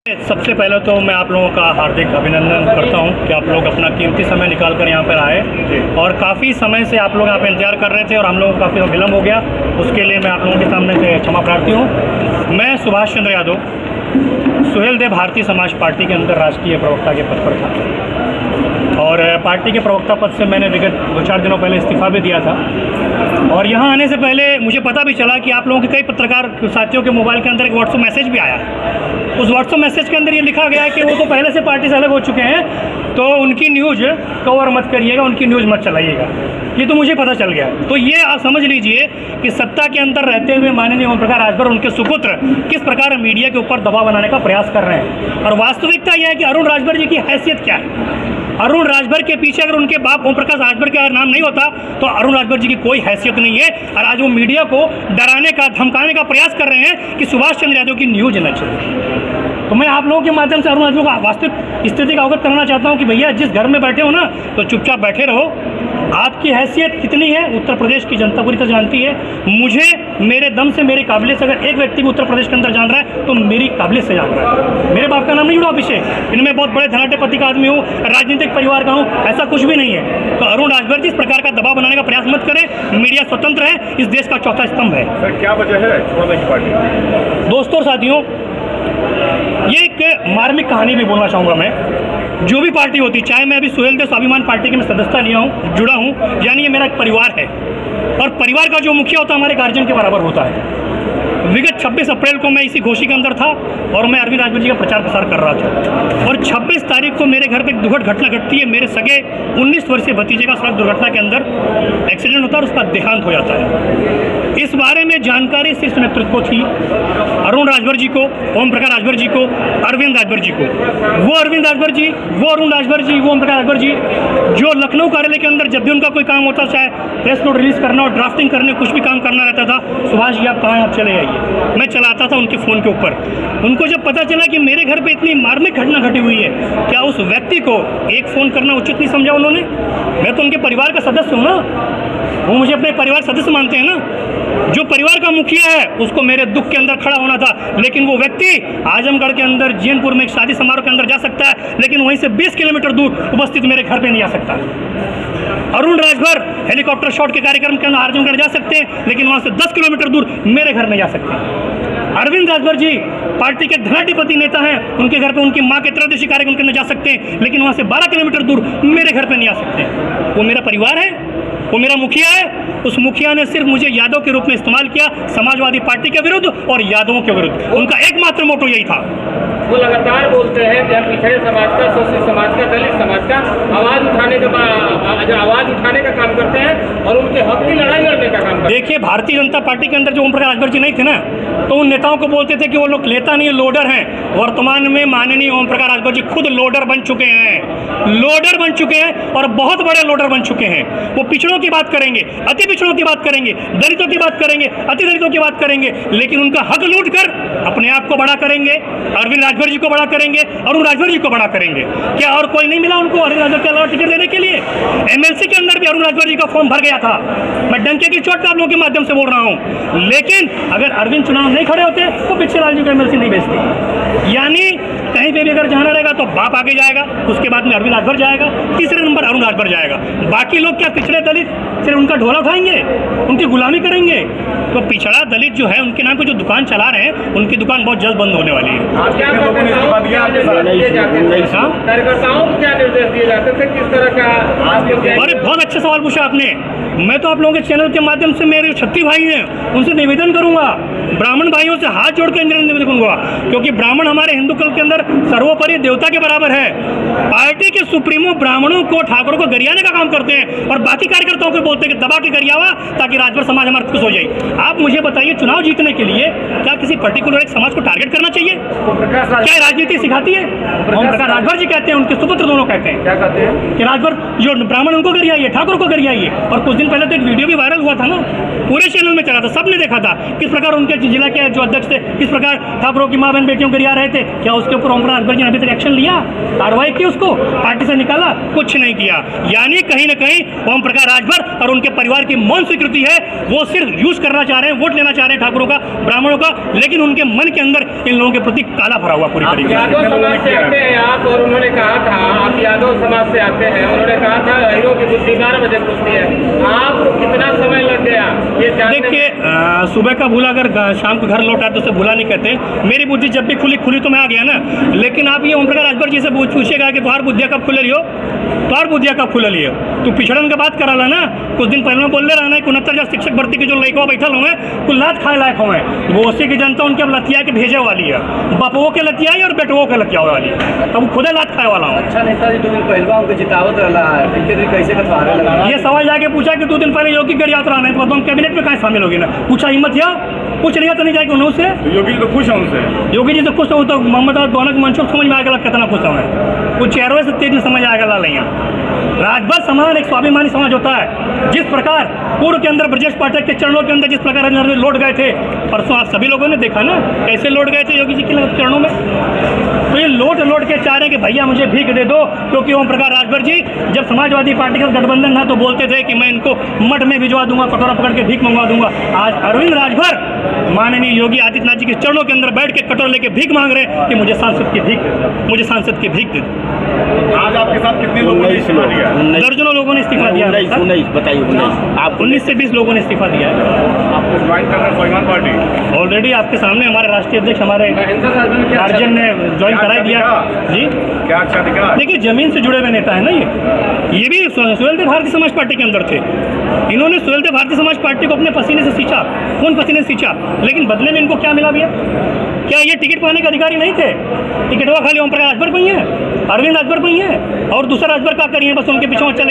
सबसे पहले तो मैं आप लोगों का हार्दिक अभिनंदन करता हूं कि आप लोग अपना कीमती समय निकाल कर यहाँ पर आए और काफ़ी समय से आप लोग यहाँ पे इंतजार कर रहे थे और हम लोगों को काफ़ी विलम्ब हो गया। उसके लिए मैं आप लोगों के सामने से क्षमा प्रार्थी हूँ। मैं सुभाष चंद्र यादव सुहेलदेव भारतीय समाज पार्टी के अंदर राष्ट्रीय प्रवक्ता के पद पर था और पार्टी के प्रवक्ता पद से मैंने विगत 2-4 दिनों पहले इस्तीफा भी दिया था। और यहाँ आने से पहले मुझे पता भी चला कि आप लोगों के कई पत्रकार साथियों के मोबाइल के अंदर एक व्हाट्सएप मैसेज भी आया। उस व्हाट्सएप मैसेज के अंदर ये लिखा गया है कि वो तो पहले से पार्टी से अलग हो चुके हैं, तो उनकी न्यूज़ कवर मत करिएगा, उनकी न्यूज़ मत चलाइएगा। ये तो मुझे पता चल गया। तो ये आप समझ लीजिए कि सत्ता के अंदर रहते हुए माननीय ओम प्रकाश राजभर उनके सुपुत्र किस प्रकार मीडिया के ऊपर दबाव बनाने का प्रयास कर रहे हैं। और वास्तविकता यह है कि अरुण राजभर जी की हैसियत क्या है। अरुण राजभर के पीछे अगर उनके बाप ओम प्रकाश राजभर का नाम नहीं होता तो अरुण राजभर जी की कोई हैसियत नहीं है। और आज वो मीडिया को डराने का, धमकाने का प्रयास कर रहे हैं कि सुभाष चंद्र यादव की न्यूज़ न चले। तो मैं आप लोगों के माध्यम से अरुण राजभर को वास्तविक स्थिति का अवगत करना चाहता हूं कि भैया जिस घर में बैठे हो ना तो चुपचाप बैठे रहो। आपकी हैसियत कितनी है उत्तर प्रदेश की जनता पूरी तरह जानती है। मुझे मेरे दम से, मेरी काबिलियत से अगर एक व्यक्ति भी उत्तर प्रदेश के अंदर जान रहा है तो मेरी काबिलियत से जान रहा है। मेरे बाप का नाम नहीं जुड़ा अभिषेक, इनमें बहुत बड़े धनाढ्यपति का आदमी हूँ, राजनीतिक परिवार का हूँ, ऐसा कुछ भी नहीं है। तो अरुण राजभर जी इस प्रकार का दबाव बनाने का प्रयास मत करें। मीडिया स्वतंत्र है, इस देश का चौथा स्तंभ है। सर क्या वजह है छोड़ने की पार्टी? दोस्तों और साथियों, ये एक मार्मिक कहानी भी बोलना चाहूँगा मैं। जो भी पार्टी होती, चाहे मैं अभी सुहेलदेव स्वाभिमान पार्टी की मैं सदस्यता लिया हूँ, जुड़ा हूँ, यानी ये मेरा एक परिवार है और परिवार का जो मुखिया होता है हमारे गार्जियन के बराबर होता है। विगत 26 अप्रैल को मैं इसी घोषी के अंदर था और मैं अरविंद राजभर जी का प्रचार प्रसार कर रहा था और 26 तारीख को मेरे घर पे एक दुखद घटना घटती है। मेरे सगे 19 वर्षीय भतीजे का सड़क दुर्घटना के अंदर एक्सीडेंट होता है और उसका देहांत हो जाता है। इस बारे में जानकारी शीर्ष नेतृत्व को थी, अरुण राजभर जी को, ओम प्रकाश राजभर जी को, अरविंद राजभर जी को। वो अरविंद राजभर जी, वो अरुण राजभर जी, वो ओम प्रकाश राजभर जी जो लखनऊ कार्यालय के अंदर जब भी उनका कोई काम होता, चाहे प्रेस नोट रिलीज करना और ड्राफ्टिंग करने, कुछ भी काम करना रहता था, सुभाष जी आप कहाँ हैं, आप चले आइए। मैं चलाता था उनके फ़ोन के ऊपर। उनको जब पता चला कि मेरे घर पे इतनी मार्मिक घटना घटी हुई है, क्या उस व्यक्ति को एक फ़ोन करना उचित नहीं समझा उन्होंने? मैं तो उनके परिवार का सदस्य हूँ ना, वो मुझे अपने परिवार सदस्य मानते हैं ना। जो परिवार का मुखिया है उसको मेरे दुख के अंदर खड़ा होना था, लेकिन वो व्यक्ति आजमगढ़ के अंदर जैनपुर में एक शादी समारोह के अंदर जा सकता है, लेकिन वहीं से 20 किलोमीटर दूर उपस्थित मेरे घर पे नहीं आ सकता। अरुण राजभर हेलीकॉप्टर शॉट के कार्यक्रम के अंदर आजमगढ़ जा सकते हैं, लेकिन वहां से 10 किलोमीटर दूर मेरे घर नहीं जा सकते। अरविंद राजभर जी पार्टी के धनाढ्यपति नेता हैं, उनके घर पे उनकी मां के त्रयोदशी कार्यक्रम के अंदर जा सकते हैं, लेकिन वहां से 12 किलोमीटर दूर मेरे घर पे नहीं आ सकते। वो मेरा परिवार है, वो मेरा मुखिया है। उस मुखिया ने सिर्फ मुझे यादव के रूप में इस्तेमाल किया, समाजवादी पार्टी के विरुद्ध और यादवों के विरुद्ध। उनका एकमात्र मोटो यही था। वो लगातार बोलते हैं कि हम पिछड़े समाज का, शोषित समाज का, दलित समाज का आवाज उठाने का काम करते हैं और उनके हक की लड़ाई लड़ने का काम करते हैं। देखिए, भारतीय जनता पार्टी के अंदर जो ओम प्रकाश राजभर जी नहीं थे ना, तो उन नेताओं को बोलते थे कि वो लोग नेता नहीं, लोडर हैं। वर्तमान में माननीय ओम प्रकाश राजभर जी खुद लोडर बन चुके हैं, लोडर बन चुके हैं और बहुत बड़े लोडर बन चुके हैं। वो पिछड़ों की बात करेंगे, अति पिछड़ों की बात करेंगे, दलितों की बात करेंगे, अति दलितों की बात करेंगे, लेकिन उनका हक लूट कर अपने आप को बड़ा करेंगे, अरविंद राजभर जी को बड़ा करेंगे, अरुण राजभर जी को बड़ा करेंगे। क्या और कोई नहीं मिला उनको अरविंद राजभर के अलावा टिकट देने के लिए? एमएलसी के अंदर भी अरुण राजभर जी का फॉर्म भर गया था। मैं डंके की चोट पे आप लोगों के माध्यम से बोल रहा हूं, लेकिन अगर अरविंद चुनाव नहीं खड़े होते तो पिछले लाल जी को एमएलसी नहीं भेजते। यानी कहीं पे भी अगर जाना रहेगा तो बाप आगे जाएगा, उसके बाद में अरविंद राजभर जाएगा, तीसरे नंबर अरुण राजभर जाएगा। बाकी लोग क्या पिछड़े दलित सिर्फ उनका ढोला उठाएंगे, उनकी गुलामी करेंगे? तो पिछड़ा दलित जो है, उनके नाम पे जो दुकान चला रहे हैं, उनकी दुकान बहुत जल्द बंद होने वाली है। कार्यकर्ताओं को क्या निर्देश दिए जाते थे, किस तरह का? अरे बहुत अच्छा सवाल पूछा आपने। मैं तो आप लोगों के चैनल के माध्यम से, मेरे क्षत्रिय भाई हैं, उनसे निवेदन करूंगा, ब्राह्मण भाइयों से हाथ जोड़ कर निवेदन करूंगा, क्योंकि ब्राह्मण हमारे हिंदू कल के अंदर सर्वोपरि देवता के बराबर है। पार्टी के सुप्रीमो ब्राह्मणों को, ठाकुरों को गरियाने का काम करते हैं और बाकी कार्यकर्ताओं को बोलते हैं कि दबा के गरियावा ताकि राजभर समाज हमारा खुश हो जाए। आप मुझे बताइए, चुनाव जीतने के लिए क्या किसी पर्टिकुलर एक समाज को टारगेट करना चाहिए? क्या राजनीति सिखाती है? ओम प्रकाश राजभर जी कहते हैं, उनके सुपुत्र दोनों कहते हैं, क्या कहते हैं कि राजभर जो ब्राह्मण उनको गरियाइए, ठाकुर को गरियाइए। और कुछ दिन पहले तो एक वीडियो भी वायरल हुआ था ना, पूरे चैनल में चला था, सबने देखा था किस प्रकार उनके के जिला के जो अध्यक्ष थे किस प्रकार ठाकुरों की माँ बहन बेटियों को रिहा रहे थे, क्या उसके ऊपर ओम प्रकाश अकबर जी ने अभी तक एक्शन लिया, कार्रवाई की, उसको पार्टी से निकाला? कुछ नहीं किया। यानी कहीं ना कहीं ओम प्रकाश राजभर और उनके परिवार की मौन स्वीकृति है। वो सिर्फ यूज करना चाह रहे हैं, वोट लेना चाह रहे हैं ठाकुरों का, ब्राह्मणों का, लेकिन उनके मन के अंदर इन लोगों के प्रति काला भरा हुआ पूरी तरीके से। यादव समाज से आते हैं आप, और उन्होंने कहा था, आप यादव समाज से आते हैं, उन्होंने कहा था हीरो की बुद्धि 12 बजे खुलती है। आपको कितना समय लग गया ये जानने में? देखिए, सुबह का भूला अगर शाम को घर लौटा तो उसे भूला नहीं कहते। मेरी बुद्धि जब भी खुली तो मैं आ गया ना। लेकिन आप ये ओम प्रकाश राजभर जी से पूछिएगा कि तुम्हारी बुद्धिया कब खुल लियो, तुम्हार बुद्धिया कब खुल लियो? तू पिछड़न के बात करा ला ना। कुछ दिन पहले बोल रहा ना 69,000 शिक्षक भर्ती के जो लड़कों बैठल हुए कुल लात खाए लायक हुए, वो उसी की जनता उनके अब लतिया के भेजे वाली है, बापुओं के लतियाई और बेटुओं के लतिया वाली, तब खुदे लात खाए वाला हूँ। अच्छा नेता जी 2 दिन पहलवा उनके जितावत रहा है, इनके दिन कैसे कथवारे लगा? ये सवाल जाके पूछा कि 2 दिन पहले योगी गढ़ यात्रा आना है तो तुम कैबिनेट में कहाँ शामिल होगी ना? पूछा, हिम्मत या कुछ नहीं तो नहीं जाएगी उन्होंने से। तो योगी जी तो खुश हैं उनसे। योगी जी से खुश हो तो मोहम्मद दोनों के मंशों समझ में आएगा कितना खुश हूँ मैं। कुछ चेहरों से तेज में समझ आएगा ला लिया। राजभर समाज एक स्वाभिमानी समाज होता है। जिस प्रकार पूर्व के अंदर ब्रजेश पाठक के चरणों के अंदर जिस प्रकार लौट गए थे, परसों आप सभी लोगों ने देखा ना कैसे लौट गए थे योगी जी के चरणों में। तो ये लौट के चाह रहे हैं कि भैया मुझे भीख दे दो, क्योंकि ओम प्रकाश राजभर जी जब समाजवादी पार्टी का गठबंधन था तो बोलते थे कि मैं इनको मठ में भिजवा दूंगा, कटोरा पकड़ के भीख मंगवा दूंगा। आज अरविंद राजभर माननीय योगी आदित्यनाथ जी के चरणों के अंदर बैठ के कटोरा लेके भीख मांग रहे हैं कि मुझे सांसद की भीख दे दो। आज आपके साथ कितने लोगों ने इस्तीफा दिया? दर्जनों लोगों ने इस्तीफा दिया है। 19 बताइए 19 आप 19 से 20 लोगों ने इस्तीफा दिया है। आपको ज्वाइन करना है स्वाभिमान पार्टी? ऑलरेडी आपके सामने हमारे राष्ट्रीय अध्यक्ष हमारे गार्जियन ने ज्वाइन करा ही दिया जी। क्या अच्छा दिखा? देखिए, जमीन से जुड़े हुए नेता है ना ये भी सुहेलदेव भारतीय समाज पार्टी के अंदर थे। इन्होंने सुहेलदेव भारतीय समाज पार्टी को अपने पसीने से सींचा, खून पसीने से सींचा, लेकिन बदले में इनको क्या मिला भैया? क्या ये टिकट पाने के अधिकारी नहीं थे? टिकट वो खाली ओम प्रकाश राजभर पर ही है, अरविंद राजभर पर ही है, और दूसरा राजभर क्या करिए, बस उनके पीछे चले।